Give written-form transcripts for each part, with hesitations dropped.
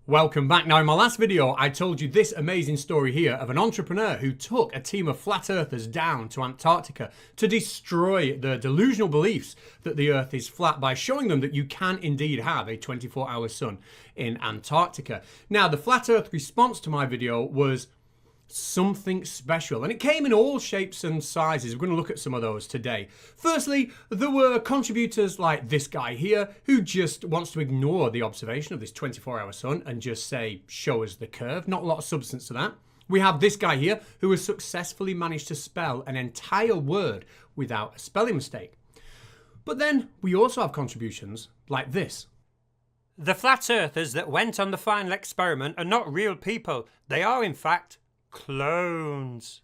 Welcome back. Now, in my last video, I told you this amazing story here of an entrepreneur who took a team of flat earthers down to Antarctica to destroy the delusional beliefs that the earth is flat by showing them that you can indeed have a 24-hour sun in Antarctica. Now, the flat earth response to my video was something special, and it came in all shapes and sizes. We're going to look at some of those today. Firstly, there were contributors like this guy here who just wants to ignore the observation of this 24-hour sun and just say, show us the curve. Not a lot of substance to that. We have this guy here who has successfully managed to spell an entire word without a spelling mistake. But then we also have contributions like this. The flat earthers that went on the final experiment are not real people. They are, in fact, clones.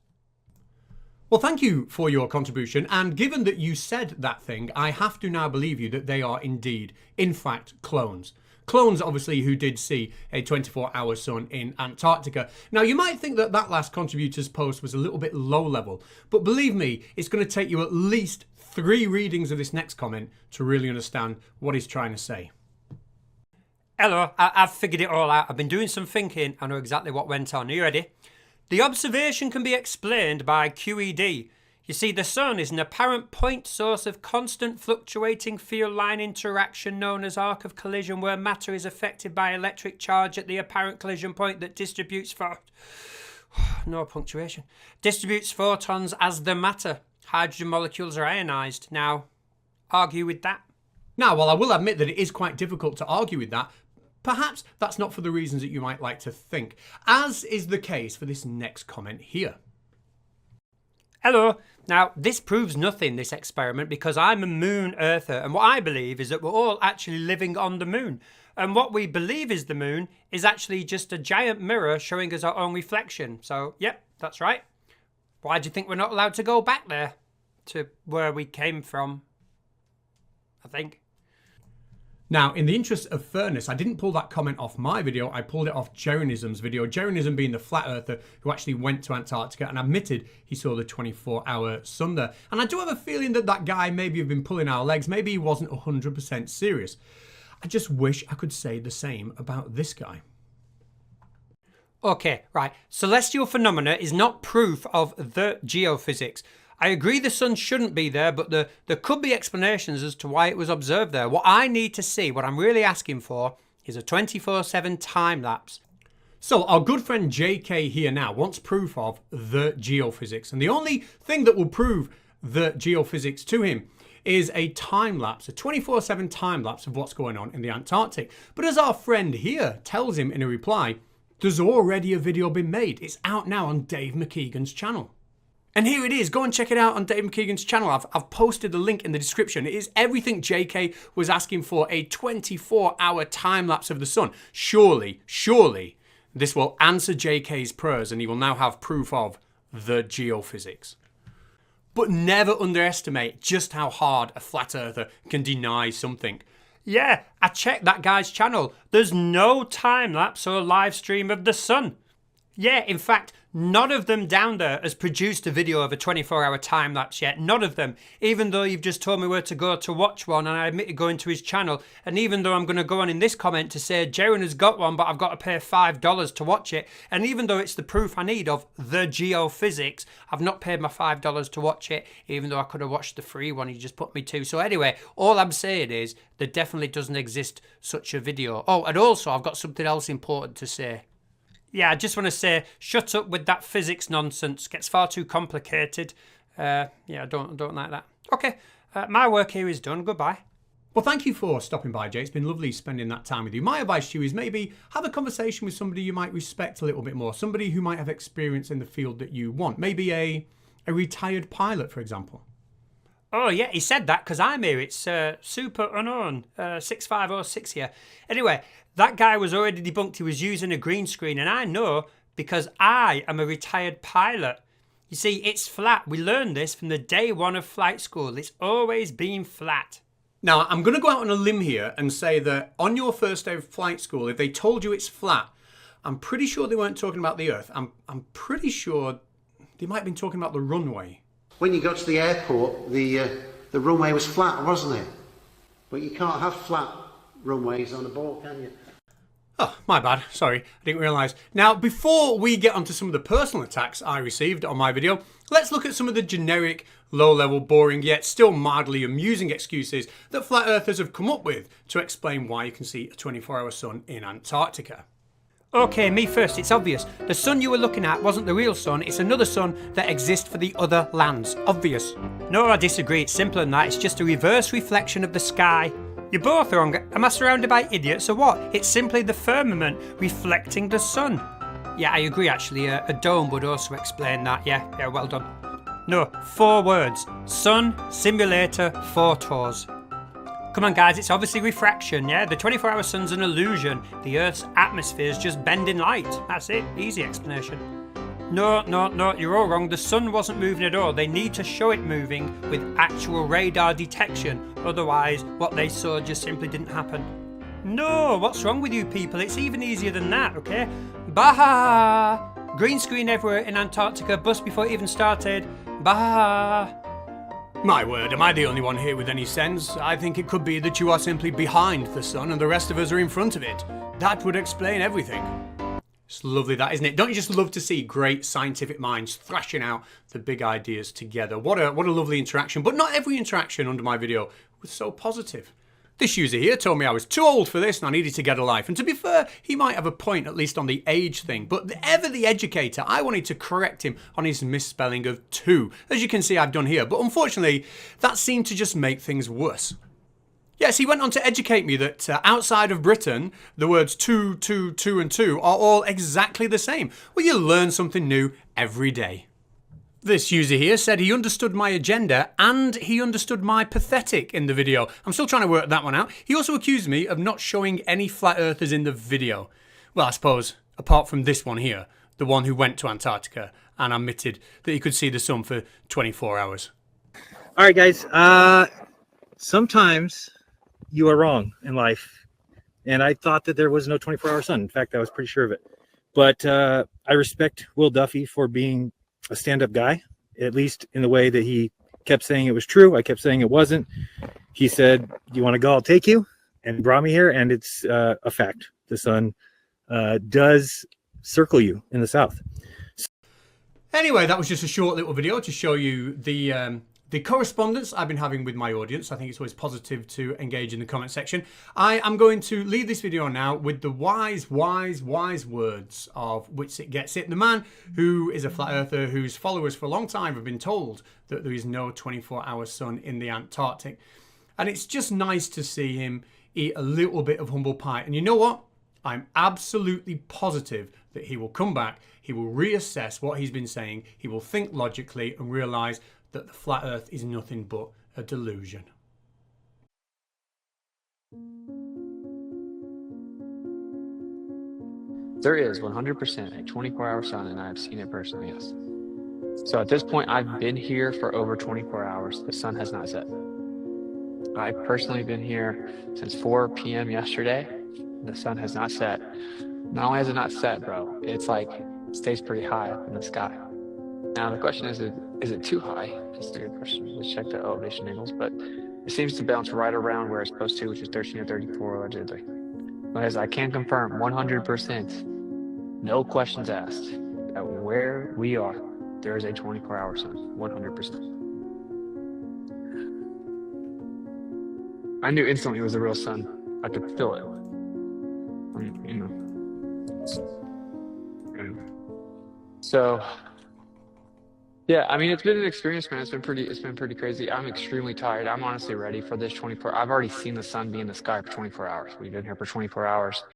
Well, thank you for your contribution, and given that you said that thing, I have to now believe you that they are indeed, in fact, clones. Clones, obviously, who did see a 24-hour sun in Antarctica. Now, you might think that that last contributor's post was a little bit low level, but believe me, it's going to take you at least 3 readings of this next comment to really understand what he's trying to say. Hello, I've figured it all out. I've been doing some thinking. I know exactly what went on. Are you ready? The observation can be explained by QED. You see, the sun is an apparent point source of constant fluctuating field line interaction known as arc of collision, where matter is affected by electric charge at the apparent collision point that distributes distributes photons as the matter. Hydrogen molecules are ionized. Now, argue with that? Now, while I will admit that it is quite difficult to argue with that, perhaps that's not for the reasons that you might like to think, as is the case for this next comment here. Hello. Now, this proves nothing, this experiment, because I'm a moon earther, and what I believe is that we're all actually living on the moon. And what we believe is the moon is actually just a giant mirror showing us our own reflection. So, yep, that's right. Why do you think we're not allowed to go back there? To where we came from, I think. Now, in the interest of fairness, I didn't pull that comment off my video, I pulled it off Jeronism's video. Jeronism being the flat earther who actually went to Antarctica and admitted he saw the 24-hour sun there. And I do have a feeling that that guy maybe have been pulling our legs, maybe he wasn't 100% serious. I just wish I could say the same about this guy. Okay, right. Celestial phenomena is not proof of the geophysics. I agree the sun shouldn't be there, but there could be explanations as to why it was observed there. What I need to see, what I'm really asking for, is a 24/7 time lapse. So our good friend JK here now wants proof of the geophysics. And the only thing that will prove the geophysics to him is a time lapse, a 24/7 time lapse of what's going on in the Antarctic. But as our friend here tells him in a reply, there's already a video been made. It's out now on Dave McKeegan's channel. And here it is. Go and check it out on Dave McKeegan's channel. I've posted the link in the description. It is everything JK was asking for, a 24-hour time lapse of the sun. Surely this will answer JK's prayers and he will now have proof of the geophysics. But never underestimate just how hard a flat earther can deny something. Yeah, I checked that guy's channel. There's no time lapse or live stream of the sun. Yeah, in fact, none of them down there has produced a video of a 24-hour time lapse yet. None of them. Even though you've just told me where to go to watch one, and I admit to going to his channel, and even though I'm going to go on in this comment to say Jeron has got one, but I've got to pay $5 to watch it, and even though it's the proof I need of the geophysics, I've not paid my $5 to watch it, even though I could have watched the free one he just put me to. So anyway, all I'm saying is there definitely doesn't exist such a video. Oh, and also I've got something else important to say. Yeah, I just want to say, shut up with that physics nonsense. It gets far too complicated. Yeah, I don't like that. Okay, my work here is done. Goodbye. Well, thank you for stopping by, Jay. It's been lovely spending that time with you. My advice to you is maybe have a conversation with somebody you might respect a little bit more. Somebody who might have experience in the field that you want. Maybe a retired pilot, for example. Oh, yeah, he said that because I'm here. It's super unknown, 6506 here. Anyway, that guy was already debunked. He was using a green screen, and I know because I am a retired pilot. You see, it's flat. We learned this from the day one of flight school. It's always been flat. Now, I'm going to go out on a limb here and say that on your first day of flight school, if they told you it's flat, I'm pretty sure they weren't talking about the Earth. I'm pretty sure they might have been talking about the runway. When you got to the airport, the runway was flat, wasn't it? But you can't have flat runways on a ball, can you? Oh, my bad. Sorry, I didn't realise. Now, before we get onto some of the personal attacks I received on my video, let's look at some of the generic, low-level, boring, yet still mildly amusing excuses that flat earthers have come up with to explain why you can see a 24-hour sun in Antarctica. Okay, me first, it's obvious. The sun you were looking at wasn't the real sun, it's another sun that exists for the other lands. Obvious. No, I disagree, it's simpler than that, it's just a reverse reflection of the sky. You're both wrong. Am I surrounded by idiots or what? It's simply the firmament reflecting the sun. Yeah, I agree actually, a dome would also explain that, yeah, well done. No, 4 words. Sun, simulator, photos. Come on guys, it's obviously refraction, yeah? The 24-hour sun's an illusion. The Earth's atmosphere is just bending light. That's it, easy explanation. No, you're all wrong. The sun wasn't moving at all. They need to show it moving with actual radar detection. Otherwise, what they saw just simply didn't happen. No, what's wrong with you people? It's even easier than that, okay? Bah! Green screen everywhere in Antarctica, bus before it even started. Bah! My word, am I the only one here with any sense? I think it could be that you are simply behind the sun and the rest of us are in front of it. That would explain everything. It's lovely that, isn't it? Don't you just love to see great scientific minds thrashing out the big ideas together? What a lovely interaction. But not every interaction under my video was so positive. This user here told me I was too old for this and I needed to get a life. And to be fair, he might have a point, at least on the age thing. But ever the educator, I wanted to correct him on his misspelling of 2. As you can see, I've done here. But unfortunately, that seemed to just make things worse. Yes, he went on to educate me that outside of Britain, the words 2, 2, 2 and 2 are all exactly the same. Well, you learn something new every day. This user here said he understood my agenda and he understood my pathetic in the video. I'm still trying to work that one out. He also accused me of not showing any flat earthers in the video. Well, I suppose, apart from this one here, the one who went to Antarctica and admitted that he could see the sun for 24 hours. All right, guys. Sometimes you are wrong in life. And I thought that there was no 24-hour sun. In fact, I was pretty sure of it. But I respect Will Duffy for being a stand-up guy, at least in the way that he kept saying it was true. I kept saying it wasn't. He said, "You want to go? I'll take you," and brought me here. And it's a fact. The sun does circle you in the south. Anyway, that was just a short little video to show you the correspondence I've been having with my audience. I think it's always positive to engage in the comment section. I am going to leave this video now with the wise words of Witsit Gets It, the man who is a flat earther whose followers for a long time have been told that there is no 24-hour sun in the Antarctic. And it's just nice to see him eat a little bit of humble pie. And you know what? I'm absolutely positive that he will come back, he will reassess what he's been saying, he will think logically and realise that the flat earth is nothing but a delusion. There is 100% a 24-hour sun, and I've seen it personally, yes. So at this point, I've been here for over 24 hours. The sun has not set. I've personally been here since 4 p.m. yesterday. The sun has not set. Not only has it not set, bro, it's like it stays pretty high up in the sky. Now the question is it too high? That's a good question. Let's check the elevation angles, but it seems to bounce right around where it's supposed to, which is 13 or 34 allegedly. But as I can confirm, 100%, no questions asked, that where we are, there is a 24-hour sun, 100%. I knew instantly it was the real sun. I could feel it. You know. So, yeah, I mean, it's been an experience, man. It's been pretty crazy. I'm extremely tired. I'm honestly ready for this 24. I've already seen the sun be in the sky for 24 hours. We've been here for 24 hours.